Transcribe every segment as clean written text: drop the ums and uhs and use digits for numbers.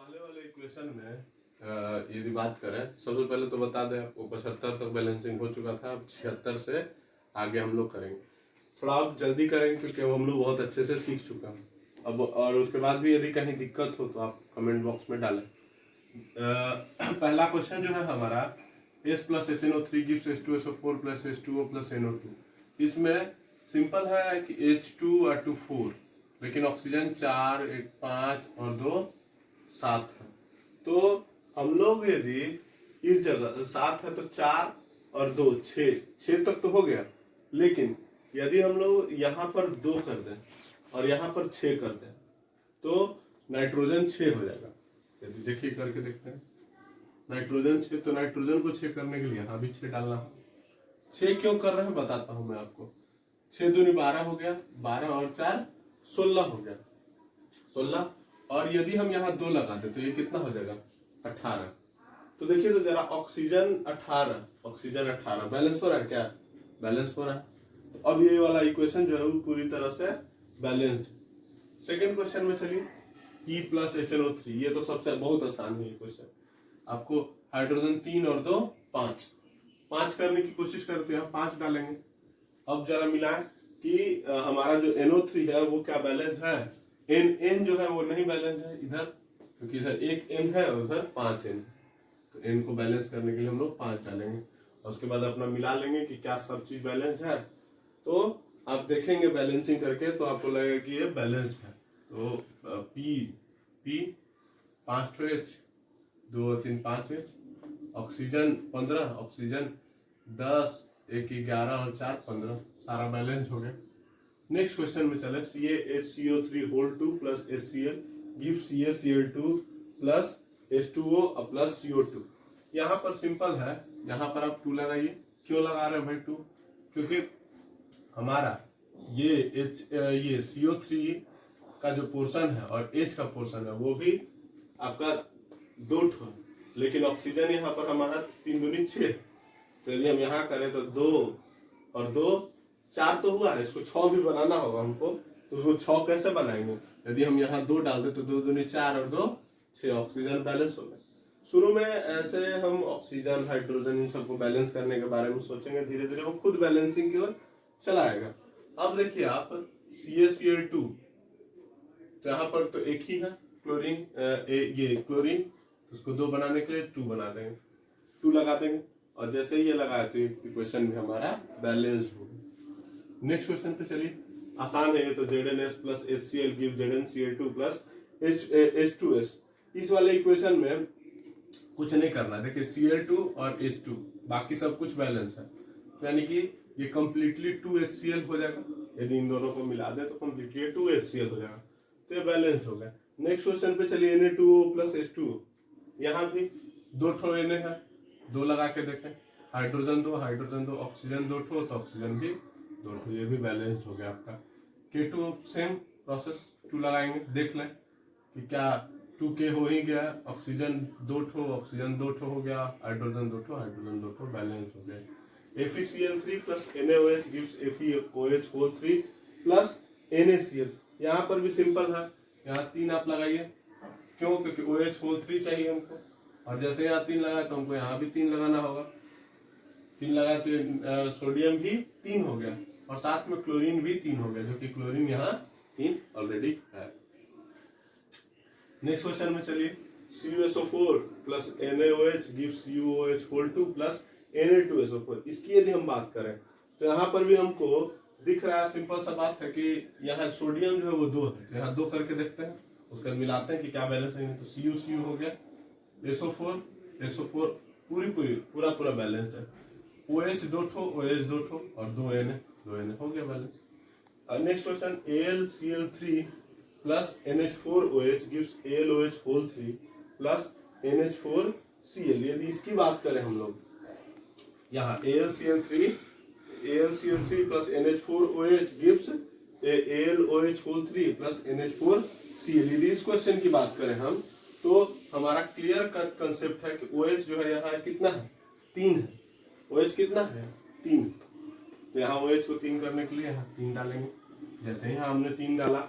पहले वाले इक्वेशन में यदि बात करें, सबसे पहले तो बता दें आपको 75 तक बैलेंसिंग हो चुका था। अब 76 से आगे हम लोग करेंगे। थोड़ा आप जल्दी करेंगे क्योंकि अब हम लोग बहुत अच्छे से सीख चुके हैं। अब और उसके बाद भी यदि कहीं दिक्कत हो तो आप कमेंट बॉक्स में डालें। पहला क्वेश्चन जो है हमारा S plus HNO3 gives H2SO4 plus H2O plus NO2। इसमें सिंपल है कि H2 लेकिन ऑक्सीजन 4, एक 5 और 2 7 है। तो हम लोग यदि इस जगह 7 है तो 4 और 2 6 तक तो हो गया। लेकिन यदि हम लोग यहाँ पर 2 कर दें और यहाँ पर 6 कर दें तो नाइट्रोजन 6 हो जाएगा। यदि देखिए करके देखते हैं, नाइट्रोजन 6, तो नाइट्रोजन को 6 करने के लिए यहाँ भी 6 डालना है। 6 क्यों कर रहे हैं बताता हूं मैं आपको। 6 दूनी 12 हो गया, 12 और 4 16 हो गया, 16। और यदि हम यहाँ 2 लगा दे तो ये कितना हो जाएगा 18। तो देखिए तो जरा ऑक्सीजन 18 बैलेंस हो रहा है क्या? बैलेंस हो रहा है। तो अब ये वाला इक्वेशन जो है वो पूरी तरह से बैलेंस्ड। सेकेंड क्वेश्चन में चलिए, E प्लस HNO3, ये तो सबसे बहुत आसान है इक्वेशन। आपको हाइड्रोजन 3 और 2 5 करने की कोशिश करते हैं, 5 डालेंगे। अब जरा मिलाएं कि हमारा जो NO3 है वो क्या बैलेंस है। N जो है वो नहीं बैलेंस है इधर, क्योंकि इधर एक N है और उधर 5 N। तो N को बैलेंस करने के लिए हम लोग 5 डालेंगे और उसके बाद अपना मिला लेंगे कि क्या सब चीज बैलेंस है। तो आप देखेंगे बैलेंसिंग करके तो आपको लगेगा कि ये बैलेंस्ड है। तो P 5 H 2 3 5 H, oxygen 15, oxygen 10, 1 11 और 4 15, सारा बैलेंस हो गया। नेक्स्ट क्वेश्चन में चले, CaHCO3 whole 2 plus HCl give CaCl2 plus H2O plus CO2। यहाँ पर सिंपल है, यहाँ पर आप 2 लगाइए। क्यों लगा रहे हैं भाई 2? क्योंकि हमारा ये CO3 का जो पोर्शन है और H का पोर्शन है वो भी आपका 2 है, लेकिन ऑक्सीजन यहाँ पर हमारा 3 दूनी 6। तो यदि हम यहाँ करें तो 2 और 2 4 तो हुआ है, इसको 6 भी बनाना होगा हमको। तो उसको 6 कैसे बनाएंगे? यदि हम यहाँ 2 डाल दे तो 2 दूनी 4 और 2 6, ऑक्सीजन बैलेंस हो गया। शुरू में ऐसे हम ऑक्सीजन हाइड्रोजन इन सबको बैलेंस करने के बारे में सोचेंगे, धीरे धीरे वो खुद बैलेंसिंग की ओर चला आएगा। अब देखिए आप CaCl2, तो यहाँ पर तो एक ही है क्लोरीन, ये क्लोरीन, उसको 2 बनाने के लिए 2 बना देंगे, 2 लगा देंगे और जैसे ही ये लगाए तो इक्वेशन भी हमारा बैलेंस हो गया। नेक्स्ट क्वेश्चन पे चलिए, आसान है ये तो। ZnS plus HCl give ZnCl2 plus H2S। इस वाले इक्वेशन में कुछ नहीं करना है। देखिए Cl2 और H2 बाकी सब कुछ बैलेंस है, तो यानी कि ये कंप्लीटली 2HCl हो जाएगा। यदि इन दोनों को मिला दे तो कंप्लीटली 2HCl हो जाएगा, तो ये बैलेंस्ड हो गया। नेक्स्ट क्वेश्चन पे चलिए, Na2O प्लस H2O। यहाँ भी 2 ठो Na है, 2 लगा के देखें, हाइड्रोजन 2, ऑक्सीजन 2 ठो, तो ऑक्सीजन भी 2 ठो, ये भी बैलेंस हो गया आपका। K2 सेम प्रोसेस, 2 लगाएंगे, देख लें कि क्या 2K हो ही गया। ऑक्सीजन 2 ठो, ऑक्सीजन 2 ठो हो गया, हाइड्रोजन 2 ठो, हाइड्रोजन 2 ठो, बैलेंस हो गया। FeCl3 plus NaOH gives FeOH whole 3 plus NaCl। यहाँ पर भी सिंपल है, यहाँ 3 आप लगाइए। क्यों? क्योंकि OH होल 3 चाहिए हमको, और जैसे यहाँ 3 लगाए तो हमको यहाँ भी 3 लगाना होगा। 3 लगाए तो सोडियम भी 3 हो गया और साथ में क्लोरीन भी 3 हो गया, जो कि क्लोरीन यहाँ 3 ऑलरेडी है। नेक्स्ट क्वेश्चन में चलिए, CuSO4 plus NaOH gives CuOH whole 2 plus Na2SO4। इसकी यदि हम बात करें तो यहाँ पर भी हमको दिख रहा है, सिंपल सा बात है कि यहाँ सोडियम जो है वो 2 है, तो यहाँ 2 करके देखते हैं, उसके बाद मिलाते हैं कि क्या बैलेंस है। तो CuCu हो गया, SO4 पूरा बैलेंस है। OH 2 ठो, OH 2 ठो और 2 Na हो गया balance. Next question, AlCl3 plus NH4OH gives AlOH whole 3 plus NH4Cl। यदि इसकी बात करें हम लोग, यहाँ AlCl3 plus NH4OH gives AlOH whole 3 plus NH4Cl। यदि इस क्वेश्चन की बात करें हम तो हमारा क्लियर कट कंसेप्ट है कि OH जो है यहाँ कितना है, 3 है। OH कितना है, 3। तो यहाँ OH को 3 करने के लिए यहाँ 3 डालेंगे। जैसे यहाँ हमने 3 डाला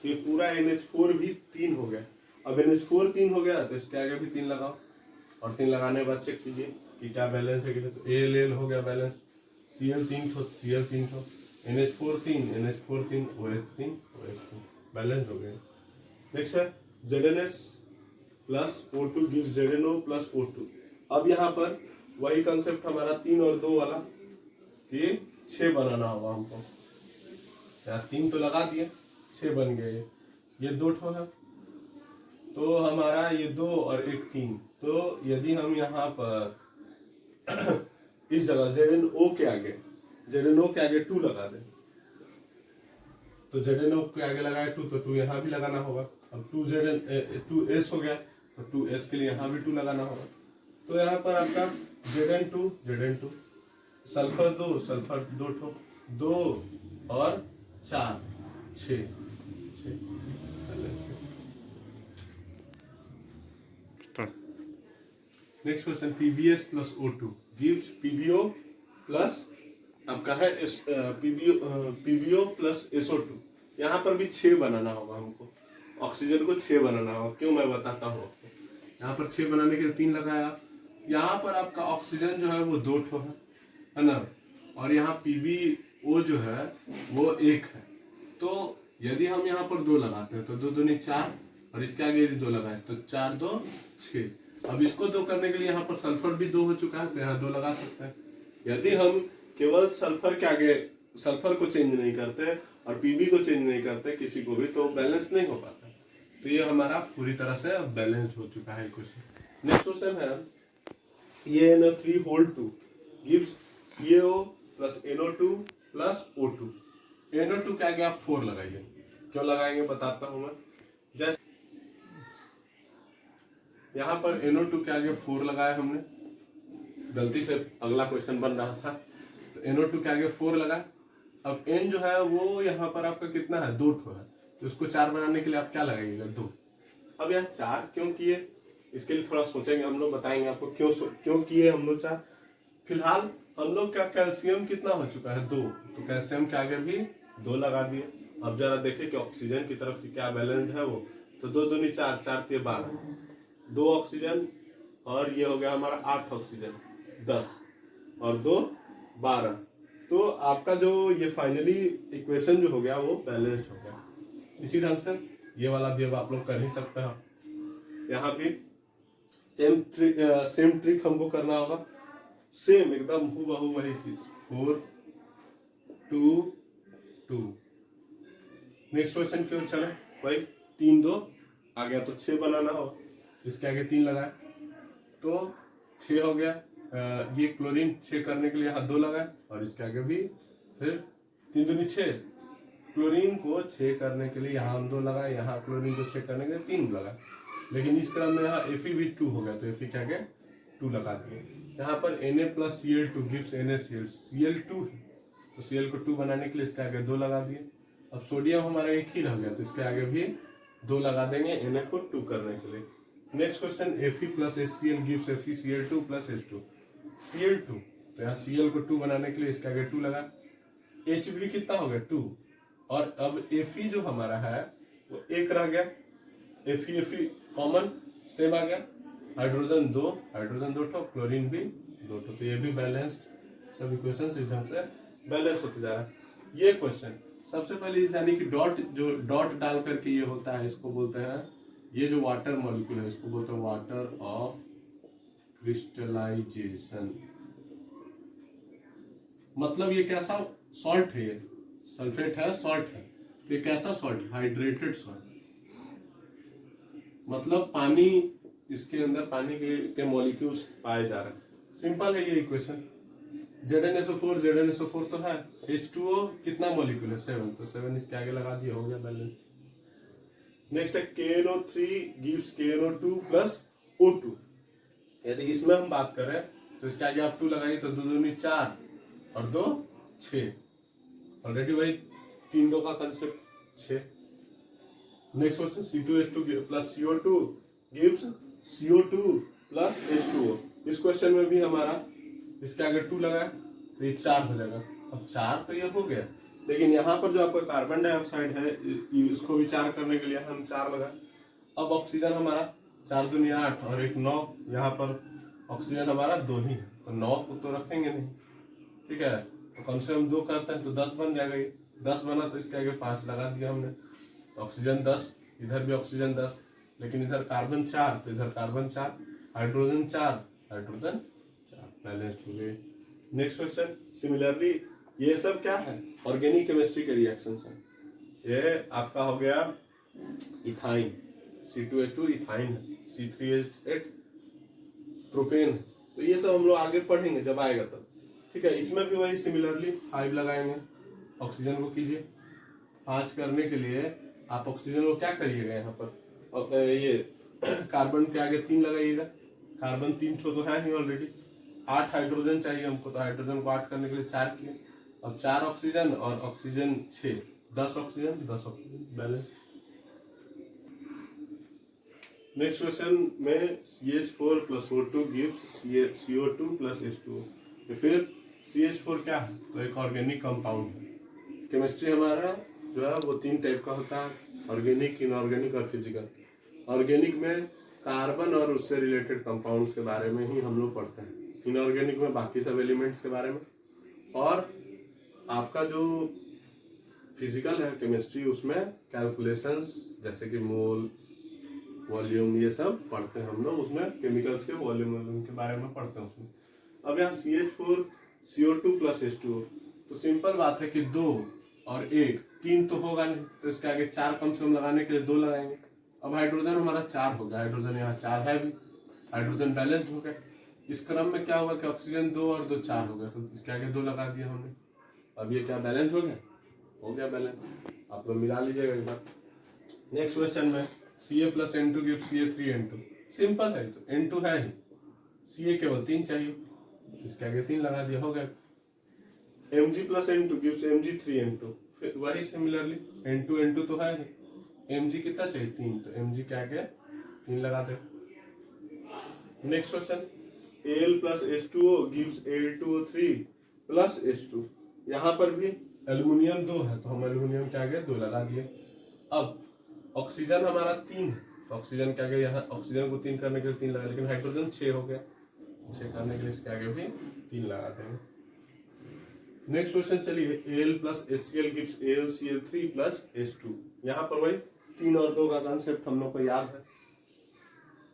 तो ये पूरा NH4 भी 3 हो गया, अब NH4 3 हो गया तो इसके आगे भी 3 लगाओ, और 3 लगाने के बाद चेक कीजिए कि क्या बैलेंस है कि नहीं। तो AL हो गया बैलेंस, Cl 3 ठो, Cl 3 ठो, NH4 3, NH4 3, OH 3, OH 3, balance हो गया। नेक्स्ट है ZnS plus O2 give ZnO plus O2। अब यहाँ पर वही कंसेप्ट हमारा 3 और 2 वाला, ये 6 बनाना होगा हमको। यहाँ 3 तो लगा दिए, 6 बन गए। ये 2 ठो है तो हमारा ये 2 और 1 3। तो यदि हम यहाँ पर इस जगह ZnO के आगे 2 लगा दें, तो ZnO के आगे लगाए 2 तो 2 यहाँ भी लगाना होगा। अब 2S हो गया तो 2S के लिए यहाँ भी 2 लगाना होगा। तो यहाँ पर आपका Zn2 सल्फर 2 ठो, 2 और 4 6। Next question, PbS plus O2 gives PbO plus आपका है PbO प्लस SO2। यहाँ पर भी 6 बनाना होगा हमको, ऑक्सीजन को 6 बनाना होगा। क्यों, मैं बताता हूँ आपको। यहाँ पर 6 बनाने के लिए 3 लगाया। यहाँ पर आपका ऑक्सीजन जो है वो 2 ठो है ना, और यहाँ PbO जो है वो 1 है। तो यदि हम यहाँ पर 2 लगाते हैं तो 2 दूनी 4, और इसके आगे यदि 2 लगाए तो 4 2 6। अब इसको 2 करने के लिए यहाँ पर सल्फर भी 2 हो चुका है तो यहाँ 2 लगा सकते हैं। यदि हम केवल सल्फर के आगे सल्फर को चेंज नहीं करते और Pb को चेंज नहीं करते किसी को भी, तो बैलेंस नहीं हो पाता। तो ये हमारा पूरी तरह से बैलेंस हो चुका है क्वेश्चन। नेक्स्ट क्वेश्चन है CaNO3 whole 2 gives CaO plus NO2 plus O2। NO2 के आगे आप 4 लगाइए। क्यों लगाएंगे बताता हूं मैं। जैसे यहाँ पर NO2 के आगे 4 लगाया हमने, गलती से अगला क्वेश्चन बन रहा था तो NO2 के आगे 4 लगा। अब N जो है वो यहाँ पर आपका कितना है, 2 ठो है, तो उसको 4 बनाने के लिए आप क्या लगाइएगा, 2। अब यहाँ 4 क्यों किए, इसके लिए थोड़ा सोचेंगे हम लोग, बताएंगे आपको क्यों किए हम लोग 4। फिलहाल हम लोग का कैल्शियम कितना हो चुका है, 2, तो कैल्शियम के आगे भी 2 लगा दिए। अब जरा देखें कि ऑक्सीजन की तरफ की क्या बैलेंस है वो, तो 2 दूनी 4, 4 3 12, 2 ऑक्सीजन, और ये हो गया हमारा 8 ऑक्सीजन 10, और 2 12। तो आपका जो ये फाइनली इक्वेशन जो हो गया वो बैलेंस्ड हो गया। इसी ढंग से ये वाला भी अब आप लोग कर ही सकते हैं। यहाँ भी सेम ट्रिक हमको करना होगा, सेम एकदम हूबहू वही चीज, 4 2 2। नेक्स्ट क्वेश्चन क्यों चले भाई, 3 2 आ गया तो 6 बनाना होगा। इसके आगे 3 लगाए तो 6 हो गया। ये क्लोरीन 6 करने के लिए यहाँ 2 लगाए, और इसके आगे भी फिर 3 दूनी 6। क्लोरीन को 6 करने के लिए यहाँ हम 2 लगाए, यहाँ क्लोरीन को 6 करने के लिए 3 लगाए। लेकिन इस क्रम में यहाँ Fe भी 2 हो गया तो Fe के आगे 2 लगा दिए। यहाँ पर Na plus Cl2 gives NaCl, Cl2 है तो Cl को 2 बनाने के लिए इसके आगे 2 लगा दिए। अब सोडियम हमारा 1 ही रह गया तो इसके आगे भी 2 लगा देंगे Na को 2 करने के लिए। Next question, Fe plus HCl gives FeCl2 plus H2, Cl2, तो यहाँ Cl को 2 बनाने के लिए इसके आगे 2 लगा। H भी कितना हो गया, 2, और अब Fe जो हमारा है वो 1 रह गया। Fe कॉमन सेम आ गया। हाइड्रोजन 2 ठो, क्लोरीन भी 2 ठो, तो ये भी बैलेंस्ड। सब इक्वेशंस इस ढंग से बैलेंस होते जा रहा है। ये क्वेश्चन सबसे पहले यानी कि डॉट डाल करके ये होता है, इसको बोलते हैं, ये जो वाटर मॉलिक्यूल है इसको बोलते हैं वाटर ऑफ क्रिस्टलाइजेशन। मतलब ये कैसा सॉल्ट है, ये सल्फेट है, सॉल्ट है, तो ये कैसा सॉल्ट, हाइड्रेटेड सॉल्ट, मतलब पानी, इसके अंदर पानी के मॉलिक्यूल्स पाए जा रहे हैं। सिंपल है ये इक्वेशन। ZnSO4 तो है, H2O कितना मॉलिक्यूल है, 7, तो 7 इसके आगे लगा दिया, हो गया बैलेंस। नेक्स्ट है KNO3 gives KNO2 plus O2। यदि इसमें हम बात करें तो इसके आगे आप 2 लगाइए तो 2 दूनी 4 और 2 6। ऑलरेडी वही 3 2 का concept 6। Next question, C2H2 plus CO2 gives CO2 plus H2O। इस क्वेश्चन में भी हमारा इसके आगे 2 लगा तो ये 4 हो जाएगा। अब 4 तो ये हो गया, लेकिन यहाँ पर जो आपका कार्बन डाइऑक्साइड है इसको भी 4 करने के लिए हम 4 लगा। अब ऑक्सीजन हमारा 4 दूनी 8 और 1 9, यहाँ पर ऑक्सीजन हमारा 2 ही है, तो 9 को तो रखेंगे नहीं, ठीक है। तो कम से कम 2 करते हैं तो 10 बन जाएगा, ये 10 बना तो इसके आगे 5 लगा दिया हमने, तो ऑक्सीजन 10, इधर भी ऑक्सीजन 10, लेकिन इधर कार्बन 4 तो इधर कार्बन 4, हाइड्रोजन 4, हाइड्रोजन 4, बैलेंस्ड हो गए। नेक्स्ट क्वेश्चन, सिमिलरली ये सब क्या है, ऑर्गेनिक केमिस्ट्री के रिएक्शन है। ये आपका हो गया इथाइन, C2H2 इथाइन है, C3H8 प्रोपेन है। तो ये सब हम लोग आगे पढ़ेंगे जब आएगा तब, ठीक है। इसमें भी वही सिमिलरली 5 लगाएंगे, ऑक्सीजन को कीजिए 5 करने के लिए आप ऑक्सीजन को क्या करिएगा यहाँ पर, और ये कार्बन के आगे 3 लगाइएगा, कार्बन 3 ठो तो है ही ऑलरेडी, 8 हाइड्रोजन चाहिए हमको, तो हाइड्रोजन को 8 करने के लिए 4 किए, अब 4 ऑक्सीजन और oxygen 6, 10 oxygen 10 oxygen, balance. Next question में CH4 + O2 gives CO2 + H2O, फिर CH4 क्या है, तो एक ऑर्गेनिक कंपाउंड है। केमिस्ट्री हमारा जो है वो 3 टाइप का होता है, ऑर्गेनिक, इनऑर्गेनिक और फिजिकल। ऑर्गेनिक में कार्बन और उससे रिलेटेड कंपाउंड्स के बारे में ही हम लोग पढ़ते हैं, इनऑर्गेनिक में बाकी सब एलिमेंट्स के बारे में, और आपका जो फिजिकल है केमिस्ट्री उसमें कैलकुलेशंस जैसे कि मोल, वॉल्यूम, ये सब पढ़ते हैं हम लोग, उसमें केमिकल्स के वॉल्यूम के बारे में पढ़ते हैं उसमें। अब यहाँ CH4 CO2 + H2O, तो सिंपल बात है कि 2 और 1 3 तो होगा नहीं, तो इसके आगे 4 कम से कम लगाने के लिए 2 लगाएंगे। अब हाइड्रोजन हमारा 4 हो गया, हाइड्रोजन यहाँ 4 है भी, हाइड्रोजन बैलेंस्ड हो गया। इस क्रम में क्या हुआ कि ऑक्सीजन 2 और 2 4 हो गया, तो इसके आगे 2 लगा दिया हमने, अब ये क्या बैलेंस हो गया बैलेंस, आप लोग मिला लीजिएगा एक बार। नेक्स्ट क्वेश्चन में Ca + N2 gives Ca3N2, simple है, तो N2 है ही, Ca केवल 3 चाहिए, इसके आगे 3 लगा दिया, हो गया। Mg + N2 गिव्स Mg3N2, फिर वही सिमिलरली N2 तो है ही, Mg कितना चाहिए 3, तो Mg क्या गया 3 लगा दे। Next question, Al + H2O gives Al2O3 + H2, यहाँ पर भी एल्युमिनियम 2 है, तो हम एल्युमिनियम क्या गए 2 लगा दिए। अब ऑक्सीजन हमारा 3, तो ऑक्सीजन क्या गया, यहाँ ऑक्सीजन को 3 करने के लिए 3 लगा, लेकिन हाइड्रोजन 6 हो गया, 6 करने के लिए इसके आगे भी 3 लगा देंगे। नेक्स्ट क्वेश्चन चलिए, Al + HCl gives AlCl3 + H2, यहाँ पर वही 3 और 2 का कंसेप्ट हम लोग को याद है,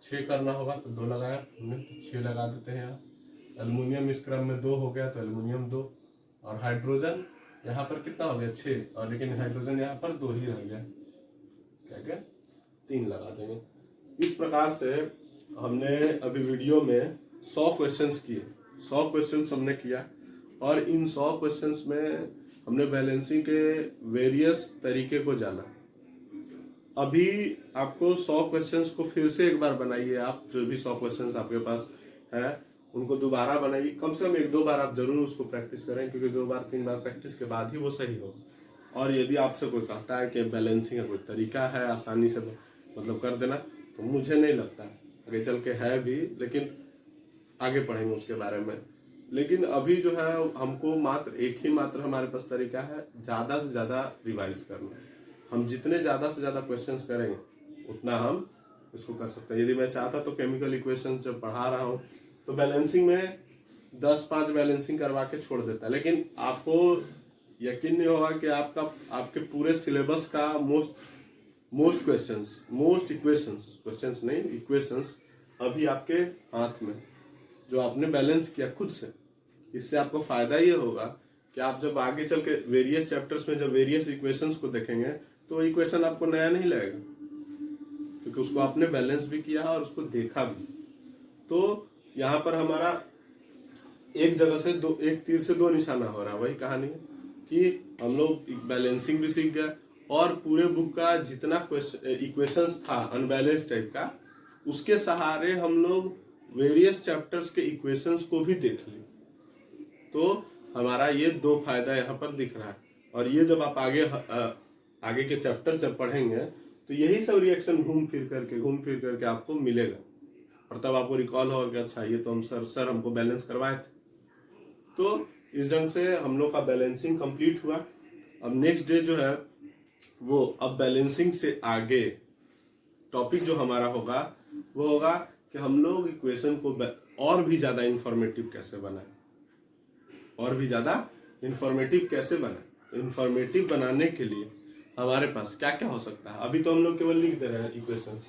6 करना होगा तो 2 लगाया हमने, तो 6 लगा देते हैं यहाँ। एल्युमिनियम इस क्रम में 2 हो गया, तो एल्युमिनियम 2, और हाइड्रोजन यहाँ पर कितना हो गया 6, और लेकिन हाइड्रोजन यहाँ पर 2 ही रह गया, क्या क्या 3 लगा देंगे। इस प्रकार से हमने अभी वीडियो में 100 क्वेश्चंस किए, 100 क्वेश्चंस हमने किया, और इन 100 क्वेश्चंस में हमने बैलेंसिंग के वेरियस तरीके को जाना। अभी आपको 100 क्वेश्चंस को फिर से एक बार बनाइए, आप जो भी 100 क्वेश्चंस आपके पास है उनको दोबारा बनाइए, कम से कम 1-2 बार आप जरूर उसको प्रैक्टिस करें, क्योंकि 2 बार 3 बार प्रैक्टिस के बाद ही वो सही होगा। और यदि आपसे कोई कहता है कि बैलेंसिंग का कोई तरीका है आसानी से मतलब कर देना, तो मुझे नहीं लगता, आगे चल के है भी, लेकिन आगे पढ़ेंगे उसके बारे में। लेकिन अभी जो है हमको मात्र एक ही हमारे पास तरीका है, ज़्यादा से ज़्यादा रिवाइज करना। हम जितने ज़्यादा से ज़्यादा क्वेश्चंस करेंगे उतना हम इसको कर सकते हैं। यदि मैं चाहता तो केमिकल इक्वेशंस जब पढ़ा रहा हूँ तो बैलेंसिंग में 10-5 बैलेंसिंग करवा के छोड़ देता है, लेकिन आपको यकीन नहीं होगा कि आपके पूरे सिलेबस का मोस्ट क्वेश्चंस नहीं, इक्वेशंस अभी आपके हाथ में, जो आपने बैलेंस किया खुद से। इससे आपको फायदा ये होगा कि आप जब आगे चल के वेरियस चैप्टर्स में जब वेरियस इक्वेशंस को देखेंगे तो इक्वेशन आपको नया नहीं लगेगा, क्योंकि उसको आपने बैलेंस भी किया और उसको देखा भी। तो यहाँ पर हमारा एक जगह से एक तीर से 2 निशाना हो रहा है, वही कहानी है कि हम लोग बैलेंसिंग भी सीख गए, और पूरे बुक का जितना इक्वेशंस था अनबैलेंस टाइप का, उसके सहारे हम लोग वेरियस चैप्टर्स के इक्वेशंस को भी देख लिए। तो हमारा ये 2 फायदा यहाँ पर दिख रहा है, और ये जब आप आगे के चैप्टर जब पढ़ेंगे तो यही सब रिएक्शन घूम फिर करके आपको मिलेगा, और तब आपको रिकॉल होगा कि अच्छा ये तो हम सर हमको बैलेंस करवाए थे। तो इस ढंग से हम लोग का बैलेंसिंग कंप्लीट हुआ। अब नेक्स्ट डे जो है वो अब बैलेंसिंग से आगे टॉपिक जो हमारा होगा वो होगा कि हम लोग इक्वेशन को और भी ज़्यादा इंफॉर्मेटिव कैसे बनाएं, और भी ज़्यादा इंफॉर्मेटिव कैसे बनाएं। इंफॉर्मेटिव बनाने के लिए हमारे पास क्या क्या हो सकता है। अभी तो हम लोग केवल लिख दे रहे हैं इक्वेशंस,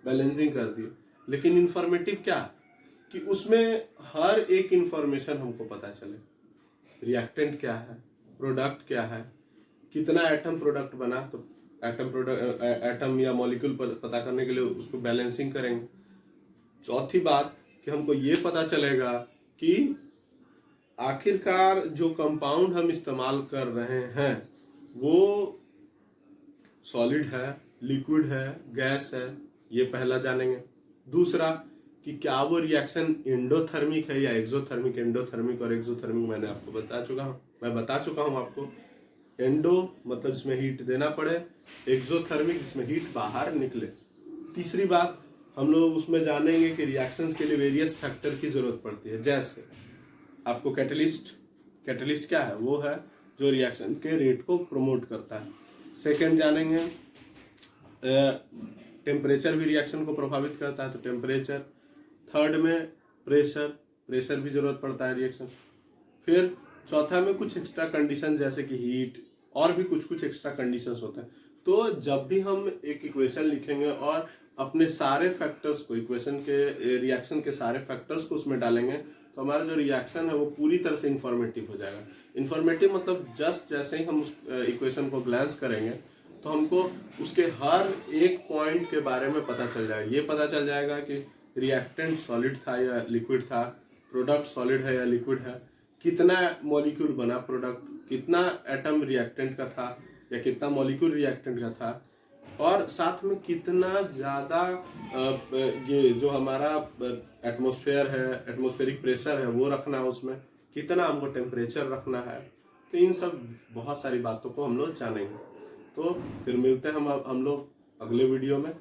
बैलेंसिंग कर दिए, लेकिन इंफॉर्मेटिव क्या कि उसमें हर एक इंफॉर्मेशन हमको पता चले। रिएक्टेंट क्या है, प्रोडक्ट क्या है, कितना एटम प्रोडक्ट बना, तो एटम या मॉलिक्यूल पता करने के लिए उसको बैलेंसिंग करेंगे। चौथी बात कि हमको ये पता चलेगा कि आखिरकार जो कंपाउंड हम इस्तेमाल कर रहे हैं वो सॉलिड है, लिक्विड है, गैस है, ये पहला जानेंगे। दूसरा कि क्या वो रिएक्शन एंडोथर्मिक है या एक्सोथर्मिक। एंडोथर्मिक और एक्सोथर्मिक मैं बता चुका हूँ आपको। एंडो मतलब जिसमें हीट देना पड़े, एक्सोथर्मिक जिसमें हीट बाहर निकले। तीसरी बात हम लोग उसमें जानेंगे कि रिएक्शंस के लिए वेरियस फैक्टर की जरूरत पड़ती है, जैसे आपको कैटलिस्ट क्या है, वो है जो रिएक्शन के रेट को प्रमोट करता है। सेकेंड जानेंगे टेम्परेचर भी रिएक्शन को प्रभावित करता है, तो टेम्परेचर। थर्ड में प्रेशर भी जरूरत पड़ता है रिएक्शन। फिर चौथा में कुछ एक्स्ट्रा कंडीशन जैसे कि हीट और भी कुछ एक्स्ट्रा कंडीशंस होते हैं। तो जब भी हम एक इक्वेशन लिखेंगे और अपने सारे फैक्टर्स को, इक्वेशन के रिएक्शन के सारे फैक्टर्स को उसमें डालेंगे, तो हमारा जो रिएक्शन है वो पूरी तरह से इंफॉर्मेटिव हो जाएगा। इंफॉर्मेटिव मतलब जस्ट जैसे ही हम उस इक्वेशन को ग्लांस करेंगे तो हमको उसके हर एक पॉइंट के बारे में पता चल जाएगा। ये पता चल जाएगा कि रिएक्टेंट सॉलिड था या लिक्विड था, प्रोडक्ट सॉलिड है या लिक्विड है, कितना मॉलिक्यूल बना प्रोडक्ट, कितना एटम रिएक्टेंट का था या कितना मॉलिक्यूल रिएक्टेंट का था, और साथ में कितना ज़्यादा ये जो हमारा एटमॉस्फेयर है, एटमॉस्फेरिक प्रेशर है वो रखना है, उसमें कितना हमको टेम्परेचर रखना है। तो इन सब बहुत सारी बातों को हम लोग जानेंगे। तो फिर मिलते हैं हम लोग अगले वीडियो में।